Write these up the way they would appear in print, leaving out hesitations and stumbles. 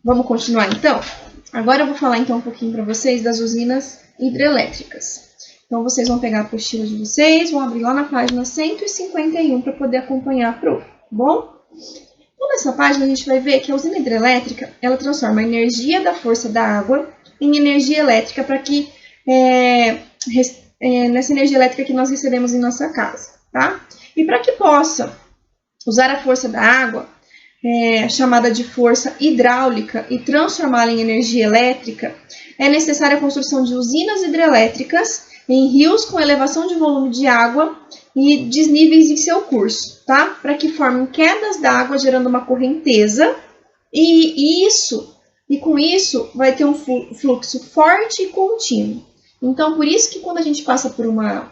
Vamos continuar então? Agora eu vou falar então um pouquinho para vocês das usinas hidrelétricas. Então vocês vão pegar a apostila de vocês, vão abrir lá na página 151 para poder acompanhar a prova, tá bom? Então nessa página a gente vai ver que a usina hidrelétrica, ela transforma a energia da força da água em energia elétrica para que nessa energia elétrica que nós recebemos em nossa casa, tá? E para que possa usar a força da água, chamada de força hidráulica, e transformá-la em energia elétrica, é necessária a construção de usinas hidrelétricas em rios com elevação de volume de água e desníveis em seu curso, tá? Para que formem quedas d'água gerando uma correnteza, e com isso vai ter um fluxo forte e contínuo. Então, por isso que quando a gente passa por uma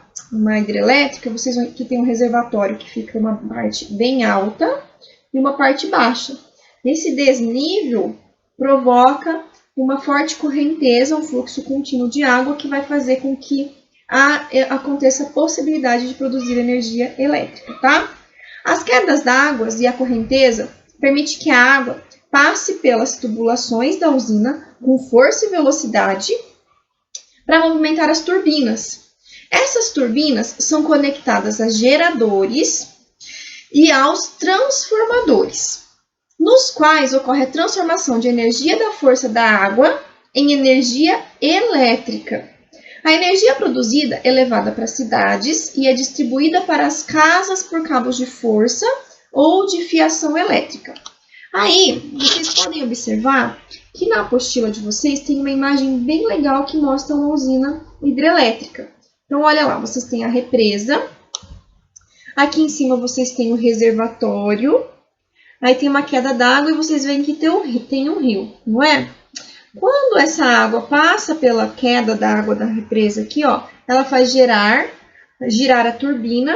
hidrelétrica, vocês vão que tem um reservatório que fica uma parte bem alta e uma parte baixa. Esse desnível provoca uma forte correnteza, um fluxo contínuo de água que vai fazer com que aconteça a possibilidade de produzir energia elétrica, tá? As quedas d'água e a correnteza permitem que a água passe pelas tubulações da usina com força e velocidade para movimentar as turbinas. Essas turbinas são conectadas a geradores e aos transformadores, nos quais ocorre a transformação de energia da força da água em energia elétrica. A energia produzida é levada para as cidades e é distribuída para as casas por cabos de força ou de fiação elétrica. Aí, vocês podem observar que na apostila de vocês tem uma imagem bem legal que mostra uma usina hidrelétrica. Então, olha lá, vocês têm a represa. Aqui em cima vocês têm o reservatório. Aí tem uma queda d'água e vocês veem que tem um rio, não é? Quando essa água passa pela queda d'água da represa aqui, ó, ela faz girar a turbina.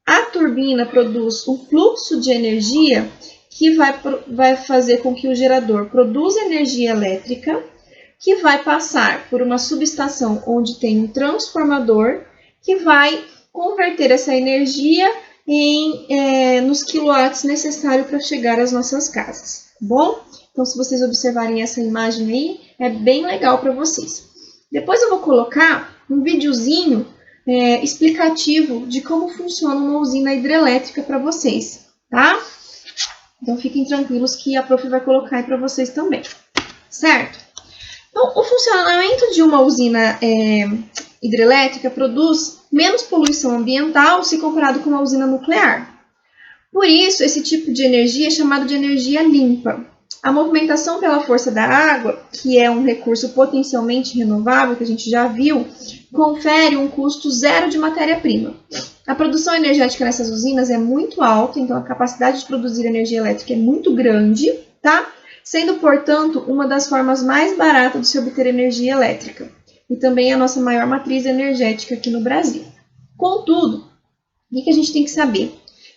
A turbina produz um fluxo de energia que vai fazer com que o gerador produza energia elétrica, que vai passar por uma subestação onde tem um transformador, que vai converter essa energia nos quilowatts necessários para chegar às nossas casas, tá bom? Então, se vocês observarem essa imagem aí, é bem legal para vocês. Depois eu vou colocar um videozinho explicativo de como funciona uma usina hidrelétrica para vocês, tá? Então, fiquem tranquilos que a prof vai colocar aí para vocês também, certo? Então, o funcionamento de uma usina hidrelétrica produz menos poluição ambiental se comparado com uma usina nuclear. Por isso, esse tipo de energia é chamado de energia limpa. A movimentação pela força da água, que é um recurso potencialmente renovável, que a gente já viu, confere um custo zero de matéria-prima. A produção energética nessas usinas é muito alta, então a capacidade de produzir energia elétrica é muito grande, tá? Sendo, portanto, uma das formas mais baratas de se obter energia elétrica. E também a nossa maior matriz energética aqui no Brasil. Contudo, o que a gente tem que saber?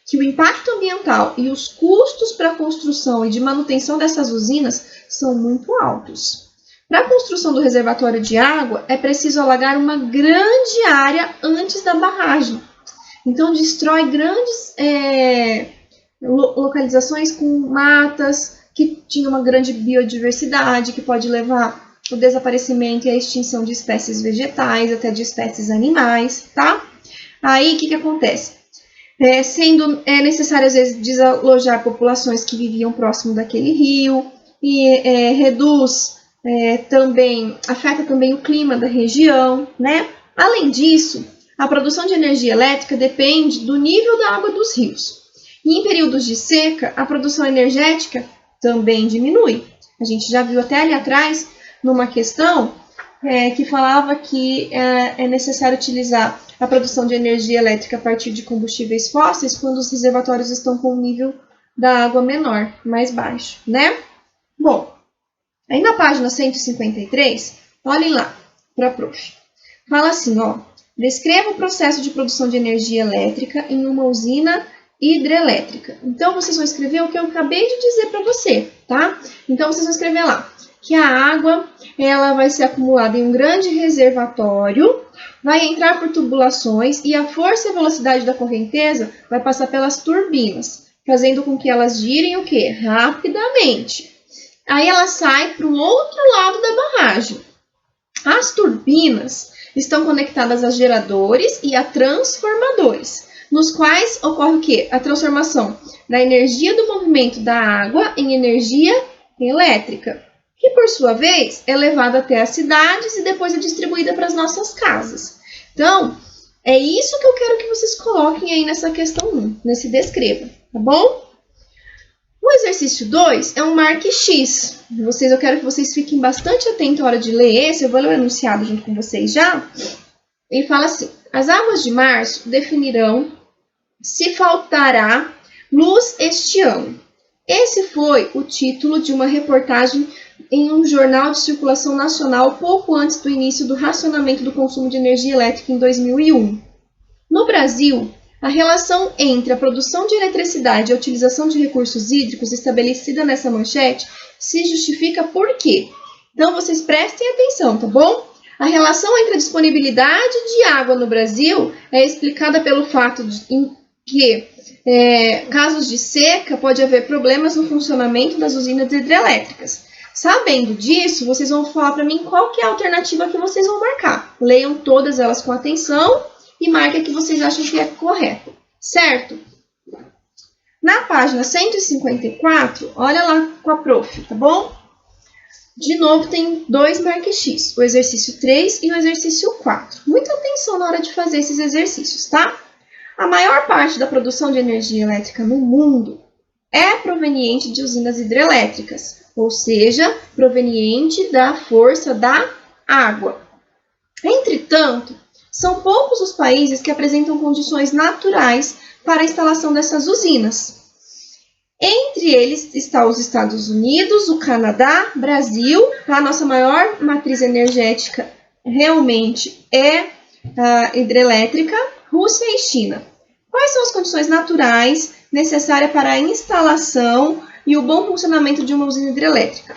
Que o impacto ambiental e os custos para a construção e de manutenção dessas usinas são muito altos. Para a construção do reservatório de água, é preciso alagar uma grande área antes da barragem. Então, destrói grandes localizações com matas, que tinha uma grande biodiversidade, que pode levar ao desaparecimento e à extinção de espécies vegetais, até de espécies animais, tá? Aí, o que acontece? Sendo necessário, às vezes, desalojar populações que viviam próximo daquele rio, e afeta também o clima da região, né? Além disso, a produção de energia elétrica depende do nível da água dos rios. E em períodos de seca, a produção energética também diminui. A gente já viu até ali atrás, numa questão, que falava que é necessário utilizar a produção de energia elétrica a partir de combustíveis fósseis quando os reservatórios estão com o nível da água menor, mais baixo, né? Bom, aí na página 153, olhem lá para a prof. Fala assim, ó, descreva o processo de produção de energia elétrica em uma usina hidrelétrica. Então, vocês vão escrever o que eu acabei de dizer para você, tá? Então, vocês vão escrever lá que a água ela vai ser acumulada em um grande reservatório, vai entrar por tubulações e a força e a velocidade da correnteza vai passar pelas turbinas, fazendo com que elas girem o quê? Rapidamente. aí ela sai para o outro lado da barragem. As turbinas estão conectadas a geradores e a transformadores, nos quais ocorre o quê? A transformação da energia do movimento da água em energia elétrica, que por sua vez é levada até as cidades e depois é distribuída para as nossas casas. Então, é isso que eu quero que vocês coloquem aí nessa questão 1, nesse descreva, tá bom? O exercício 2 é um marque X. Eu quero que vocês fiquem bastante atentos na hora de ler esse, eu vou ler o enunciado junto com vocês já. Ele fala assim: as águas de março definirão se faltará luz este ano. Esse foi o título de uma reportagem em um jornal de circulação nacional pouco antes do início do racionamento do consumo de energia elétrica em 2001. No Brasil, a relação entre a produção de eletricidade e a utilização de recursos hídricos estabelecida nessa manchete se justifica por quê? Então, vocês prestem atenção, tá bom? A relação entre a disponibilidade de água no Brasil é explicada pelo fato de que casos de seca pode haver problemas no funcionamento das usinas hidrelétricas. Sabendo disso, vocês vão falar para mim qual que é a alternativa que vocês vão marcar. Leiam todas elas com atenção e marquem a que vocês acham que é correto, certo? Na página 154, olha lá com a prof, tá bom? De novo, tem 2 marques X, o exercício 3 e o exercício 4. Muita atenção na hora de fazer esses exercícios, tá? A maior parte da produção de energia elétrica no mundo é proveniente de usinas hidrelétricas, ou seja, proveniente da força da água. Entretanto, são poucos os países que apresentam condições naturais para a instalação dessas usinas. Entre eles está os Estados Unidos, o Canadá, Brasil. A nossa maior matriz energética realmente é a hidrelétrica, Rússia e China. Quais são as condições naturais necessárias para a instalação e o bom funcionamento de uma usina hidrelétrica?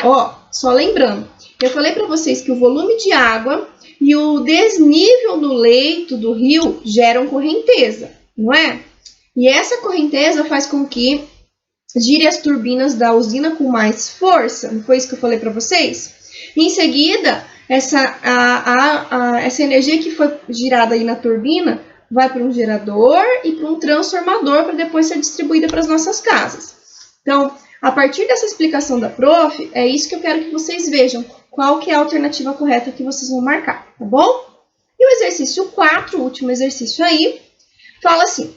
Só lembrando, eu falei para vocês que o volume de água e o desnível do leito do rio geram correnteza, não é? E essa correnteza faz com que gire as turbinas da usina com mais força, não foi isso que eu falei para vocês? Em seguida, essa energia que foi girada aí na turbina vai para um gerador e para um transformador para depois ser distribuída para as nossas casas. Então, a partir dessa explicação da prof, é isso que eu quero que vocês vejam, qual que é a alternativa correta que vocês vão marcar, tá bom? E o exercício 4, o último exercício aí, fala assim: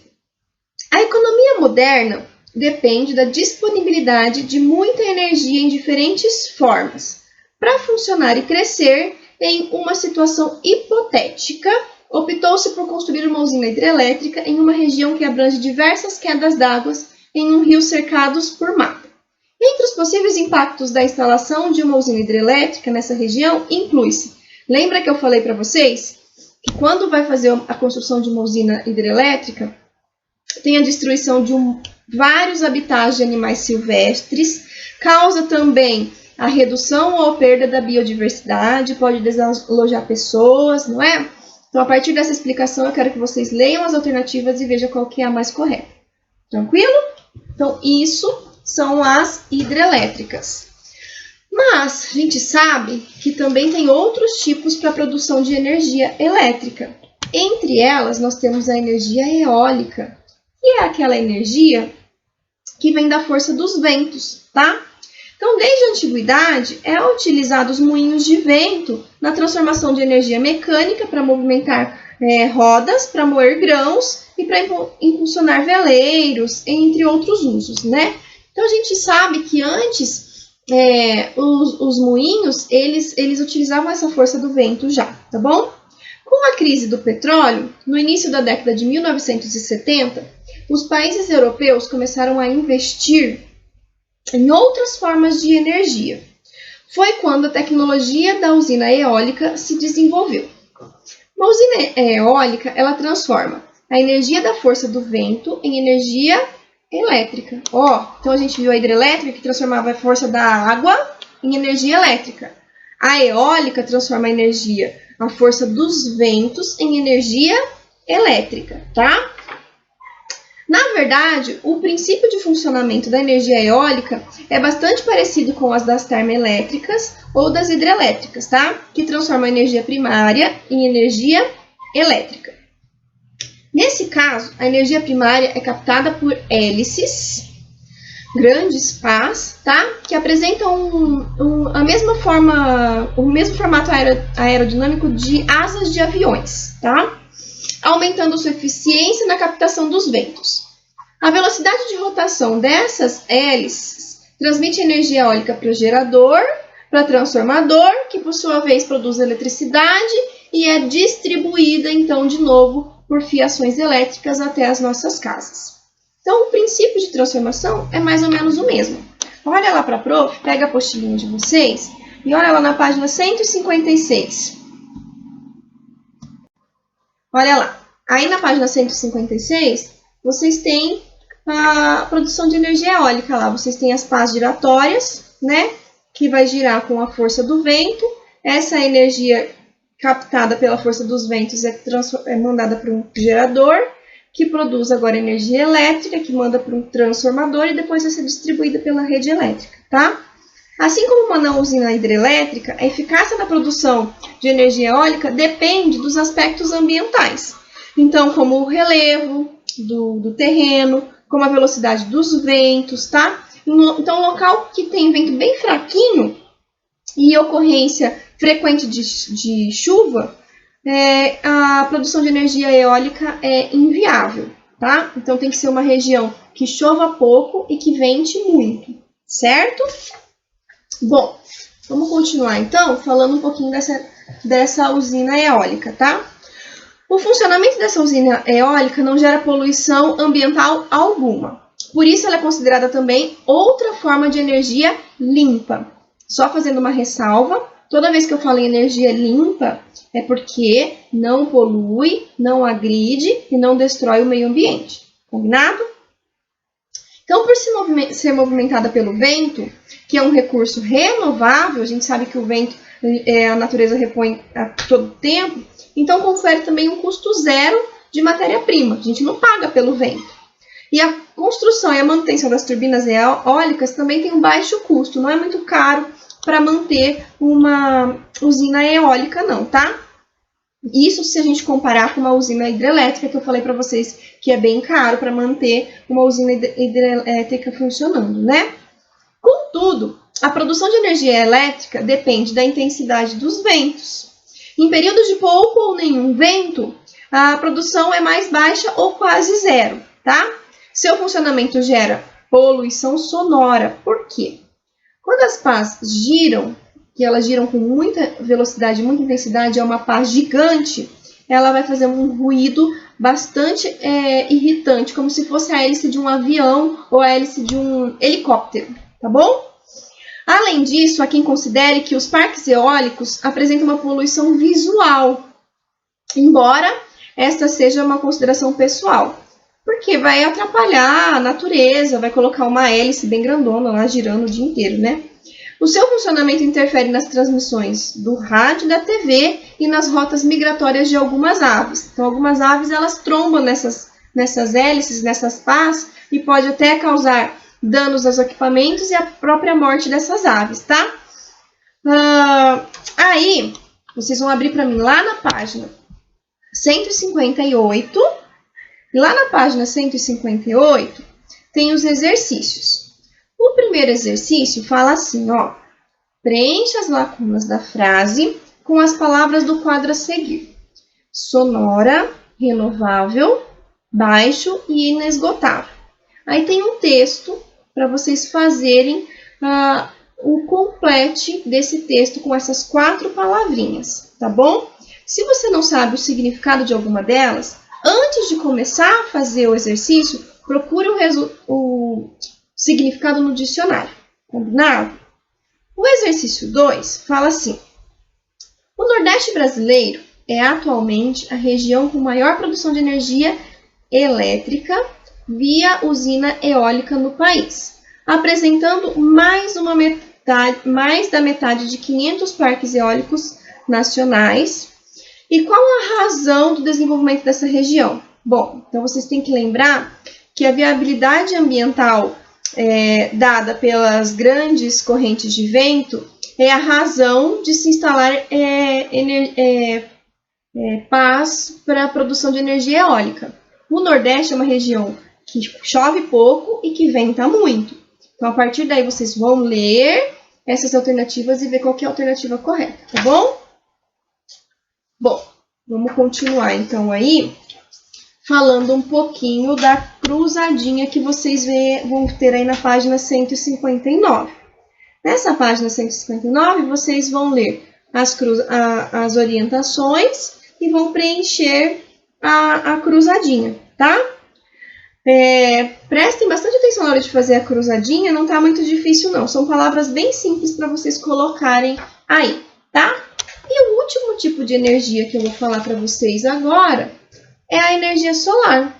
a economia moderna depende da disponibilidade de muita energia em diferentes formas. Para funcionar e crescer, em uma situação hipotética, optou-se por construir uma usina hidrelétrica em uma região que abrange diversas quedas d'água em um rio cercados por mata. Entre os possíveis impactos da instalação de uma usina hidrelétrica nessa região, inclui-se. Lembra que eu falei para vocês que quando vai fazer a construção de uma usina hidrelétrica, tem a destruição de vários habitats de animais silvestres, causa também a redução ou perda da biodiversidade, pode desalojar pessoas, não é? Então, a partir dessa explicação, eu quero que vocês leiam as alternativas e vejam qual que é a mais correta. Tranquilo? Então, isso são as hidrelétricas. Mas, a gente sabe que também tem outros tipos para a produção de energia elétrica. Entre elas, nós temos a energia eólica, que é aquela energia que vem da força dos ventos, tá? Então, desde a antiguidade, é utilizado os moinhos de vento na transformação de energia mecânica para movimentar rodas, para moer grãos e para impulsionar veleiros, entre outros usos, né? Então, a gente sabe que antes os moinhos, eles utilizavam essa força do vento já, tá bom? Com a crise do petróleo, no início da década de 1970, os países europeus começaram a investir em outras formas de energia. Foi quando a tecnologia da usina eólica se desenvolveu. Uma usina eólica, ela transforma a energia da força do vento em energia elétrica. Então a gente viu a hidrelétrica que transformava a força da água em energia elétrica. A eólica transforma a força dos ventos em energia elétrica, tá? Na verdade, o princípio de funcionamento da energia eólica é bastante parecido com as das termoelétricas ou das hidrelétricas, tá? Que transformam a energia primária em energia elétrica. Nesse caso, a energia primária é captada por hélices, grandes pás, tá? Que apresentam o mesmo formato aerodinâmico de asas de aviões, tá? Aumentando sua eficiência na captação dos ventos. A velocidade de rotação dessas hélices transmite energia eólica para o gerador, para o transformador, que por sua vez produz eletricidade e é distribuída, então, de novo, por fiações elétricas até as nossas casas. Então, o princípio de transformação é mais ou menos o mesmo. Olha lá para a prof, pega a apostilinha de vocês e olha lá na página 156. Olha lá. Aí na página 156, vocês têm a produção de energia eólica lá. Vocês têm as pás giratórias, né? Que vai girar com a força do vento. Essa energia captada pela força dos ventos é mandada para um gerador, que produz agora energia elétrica, que manda para um transformador e depois vai ser distribuída pela rede elétrica, tá? Assim como uma usina hidrelétrica, a eficácia na produção de energia eólica depende dos aspectos ambientais. Então, como o relevo do terreno, como a velocidade dos ventos, tá? Então, local que tem vento bem fraquinho e ocorrência frequente de chuva, a produção de energia eólica é inviável, tá? Então, tem que ser uma região que chova pouco e que vente muito, certo? Bom, vamos continuar então falando um pouquinho dessa usina eólica, tá? O funcionamento dessa usina eólica não gera poluição ambiental alguma. Por isso, ela é considerada também outra forma de energia limpa. Só fazendo uma ressalva, toda vez que eu falo em energia limpa, é porque não polui, não agride e não destrói o meio ambiente. Combinado? Então, por ser movimentada pelo vento, que é um recurso renovável, a gente sabe que o vento a natureza repõe a todo tempo, então confere também um custo zero de matéria-prima. A gente não paga pelo vento. E a construção e a manutenção das turbinas eólicas também tem um baixo custo, não é muito caro para manter uma usina eólica não, tá? Isso se a gente comparar com uma usina hidrelétrica, que eu falei para vocês que é bem caro para manter uma usina hidrelétrica funcionando, né? Contudo, a produção de energia elétrica depende da intensidade dos ventos. Em períodos de pouco ou nenhum vento, a produção é mais baixa ou quase zero, tá? Seu funcionamento gera poluição sonora. Por quê? Quando as pás giram, que elas giram com muita velocidade, muita intensidade, é uma pá gigante, ela vai fazer um ruído bastante irritante, como se fosse a hélice de um avião ou a hélice de um helicóptero, tá bom? Além disso, há quem considere que os parques eólicos apresentam uma poluição visual, embora esta seja uma consideração pessoal, porque vai atrapalhar a natureza, vai colocar uma hélice bem grandona lá girando o dia inteiro, né? O seu funcionamento interfere nas transmissões do rádio e da TV e nas rotas migratórias de algumas aves. Então, algumas aves elas trombam nessas hélices, nessas pás, e pode até causar danos aos equipamentos e a própria morte dessas aves, tá? Aí, vocês vão abrir para mim lá na página 158. E lá na página 158 tem os exercícios. O primeiro exercício fala assim, ó. Preencha as lacunas da frase com as palavras do quadro a seguir. Sonora, renovável, baixo e inesgotável. Aí tem um texto para vocês fazerem o complete desse texto com essas 4 palavrinhas, tá bom? Se você não sabe o significado de alguma delas, antes de começar a fazer o exercício, procure o significado no dicionário, combinado? O exercício 2 fala assim: o Nordeste brasileiro é atualmente a região com maior produção de energia elétrica via usina eólica no país, apresentando mais da metade de 500 parques eólicos nacionais. E qual a razão do desenvolvimento dessa região? Bom, então vocês têm que lembrar que a viabilidade ambiental dada pelas grandes correntes de vento é a razão de se instalar pás para a produção de energia eólica. O Nordeste é uma região que chove pouco e que venta muito. Então, a partir daí, vocês vão ler essas alternativas e ver qual que é a alternativa correta, tá bom? Bom, vamos continuar então aí, falando um pouquinho da cruzadinha que vocês vão ter aí na página 159. Nessa página 159, vocês vão ler as orientações e vão preencher a cruzadinha, tá? Prestem bastante atenção na hora de fazer a cruzadinha, não tá muito difícil não. São palavras bem simples para vocês colocarem aí, tá? E o último tipo de energia que eu vou falar para vocês agora é a energia solar.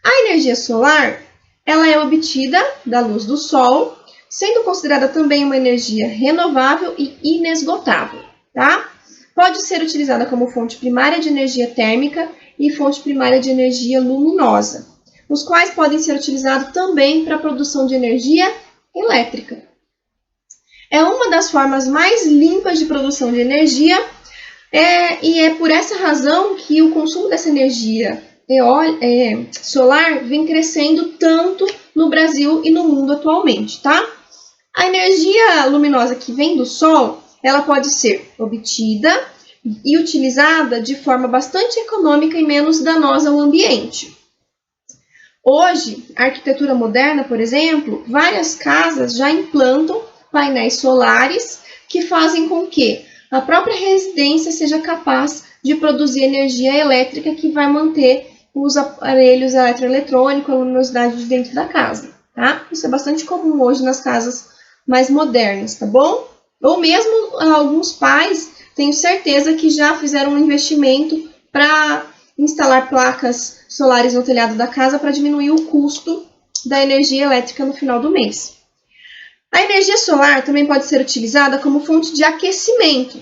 A energia solar, ela é obtida da luz do sol, sendo considerada também uma energia renovável e inesgotável, tá? Pode ser utilizada como fonte primária de energia térmica e fonte primária de energia luminosa, os quais podem ser utilizados também para a produção de energia elétrica. É uma das formas mais limpas de produção de energia e é por essa razão que o consumo dessa energia solar vem crescendo tanto no Brasil e no mundo atualmente, tá? A energia luminosa que vem do Sol, ela pode ser obtida e utilizada de forma bastante econômica e menos danosa ao ambiente. Hoje, a arquitetura moderna, por exemplo, várias casas já implantam painéis solares que fazem com que a própria residência seja capaz de produzir energia elétrica que vai manter os aparelhos eletroeletrônicos, a luminosidade de dentro da casa, tá? Isso é bastante comum hoje nas casas mais modernas, tá bom? Ou mesmo alguns pais, tenho certeza que já fizeram um investimento para instalar placas solares no telhado da casa para diminuir o custo da energia elétrica no final do mês. A energia solar também pode ser utilizada como fonte de aquecimento.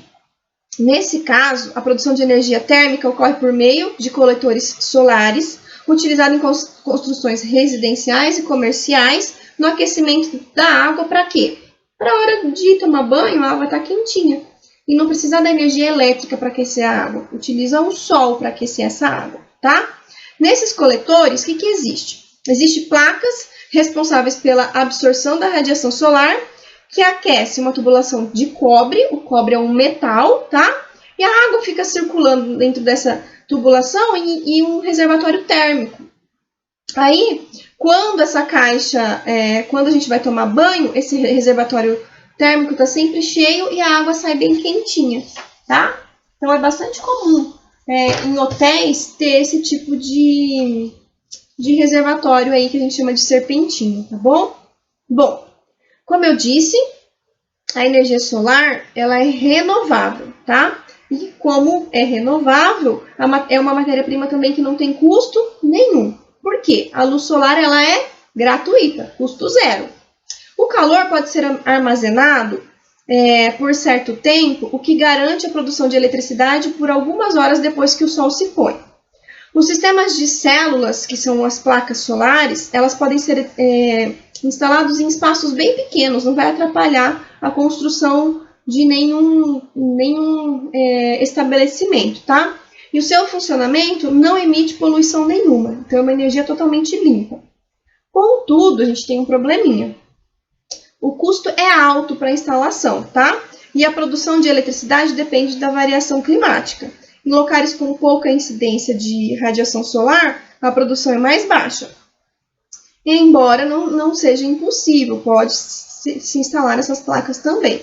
Nesse caso, a produção de energia térmica ocorre por meio de coletores solares, utilizados em construções residenciais e comerciais, no aquecimento da água para quê? Para a hora de tomar banho, a água está quentinha. E não precisa da energia elétrica para aquecer a água. Utiliza o sol para aquecer essa água, tá? Nesses coletores, o que existe? Existem placas responsáveis pela absorção da radiação solar, que aquece uma tubulação de cobre. O cobre é um metal, tá? E a água fica circulando dentro dessa tubulação e um reservatório térmico. Aí, quando essa caixa, quando a gente vai tomar banho, esse reservatório térmico está sempre cheio e a água sai bem quentinha, tá? Então, é bastante comum em hotéis ter esse tipo de reservatório aí que a gente chama de serpentina, tá bom? Bom, como eu disse, a energia solar, ela é renovável, tá? E como é renovável, é uma matéria-prima também que não tem custo nenhum. Por quê? A luz solar, ela é gratuita, custo zero. O calor pode ser armazenado por certo tempo, o que garante a produção de eletricidade por algumas horas depois que o sol se põe. Os sistemas de células, que são as placas solares, elas podem ser instalados em espaços bem pequenos, não vai atrapalhar a construção de nenhum estabelecimento, tá? E o seu funcionamento não emite poluição nenhuma, então é uma energia totalmente limpa. Contudo, a gente tem um probleminha. O custo é alto para a instalação, tá? E a produção de eletricidade depende da variação climática. Em locais com pouca incidência de radiação solar, a produção é mais baixa. Embora não seja impossível, pode se instalar essas placas também.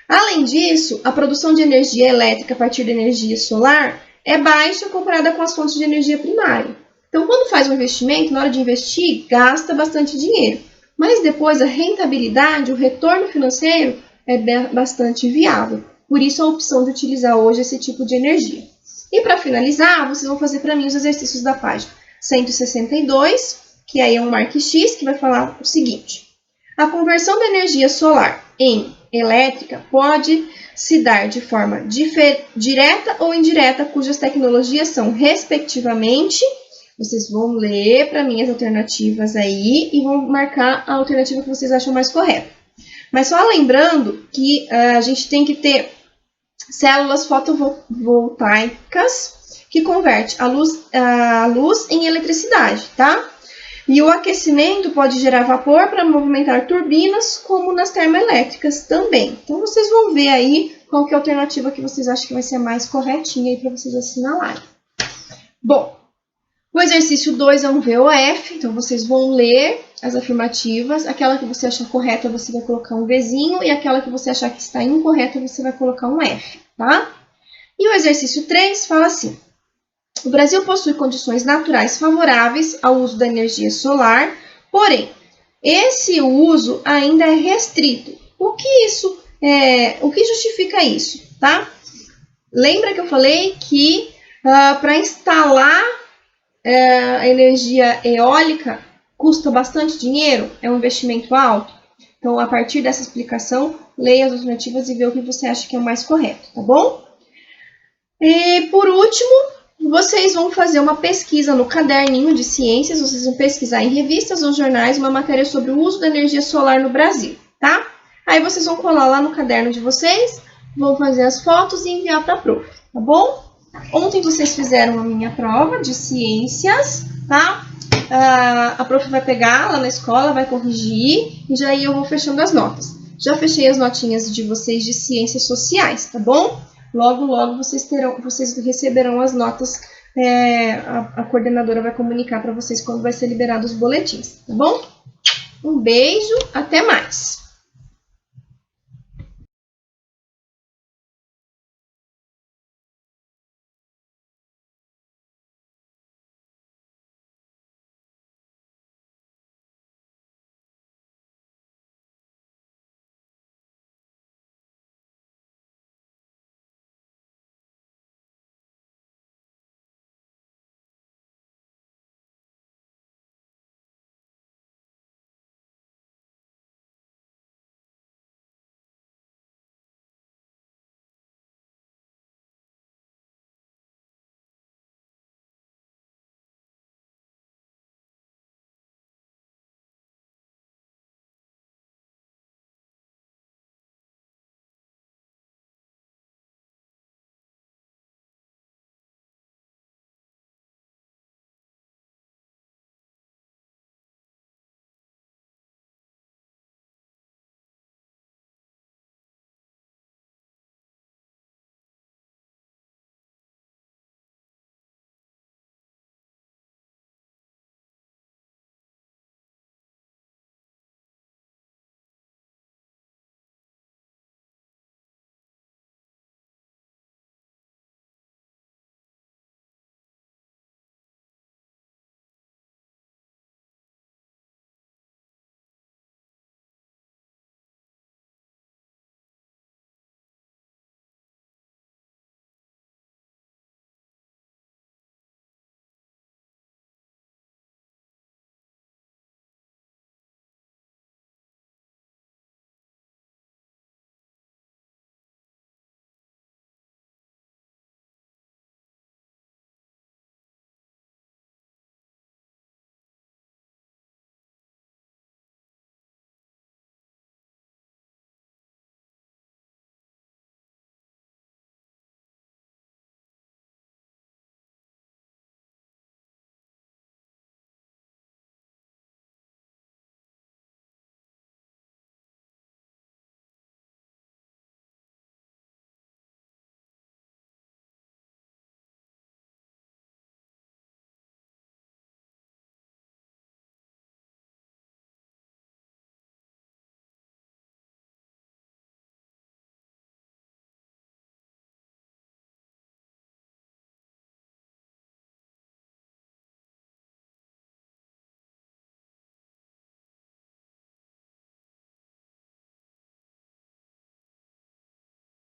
Além disso, a produção de energia elétrica a partir da energia solar é baixa comparada com as fontes de energia primária. Então, quando faz um investimento, na hora de investir, gasta bastante dinheiro. Mas depois a rentabilidade, o retorno financeiro é bastante viável. Por isso a opção de utilizar hoje esse tipo de energia. E para finalizar, vocês vão fazer para mim os exercícios da página 162, que aí é um marque X, que vai falar o seguinte. A conversão da energia solar em elétrica pode se dar de forma direta ou indireta, cujas tecnologias são, respectivamente, Vocês vão ler para mim as alternativas aí e vão marcar a alternativa que vocês acham mais correta. Mas só lembrando que a gente tem que ter células fotovoltaicas que converte a luz em eletricidade, tá? E o aquecimento pode gerar vapor para movimentar turbinas, como nas termoelétricas também. Então, vocês vão ver aí qual que é a alternativa que vocês acham que vai ser mais corretinha aí para vocês assinalarem. Bom, o exercício 2 é um VOF, então vocês vão ler as afirmativas. Aquela que você achar correta, você vai colocar um Vzinho, e aquela que você achar que está incorreta, você vai colocar um F, tá? E o exercício 3 fala assim: o Brasil possui condições naturais favoráveis ao uso da energia solar, porém, esse uso ainda é restrito. O que justifica isso, tá? Lembra que eu falei que para instalar a energia eólica custa bastante dinheiro? É um investimento alto? Então, a partir dessa explicação, leia as alternativas e vê o que você acha que é o mais correto, tá bom? E, por último, vocês vão fazer uma pesquisa no caderninho de ciências, vocês vão pesquisar em revistas ou jornais uma matéria sobre o uso da energia solar no Brasil, tá? Aí vocês vão colar lá no caderno de vocês, vão fazer as fotos e enviar para a prof, tá bom? Ontem vocês fizeram a minha prova de ciências, tá? A prof vai pegar lá na escola, vai corrigir e já eu vou fechando as notas. Já fechei as notinhas de vocês de ciências sociais, tá bom? Logo, logo vocês receberão as notas, a coordenadora vai comunicar para vocês quando vai ser liberado os boletins, tá bom? Um beijo, até mais!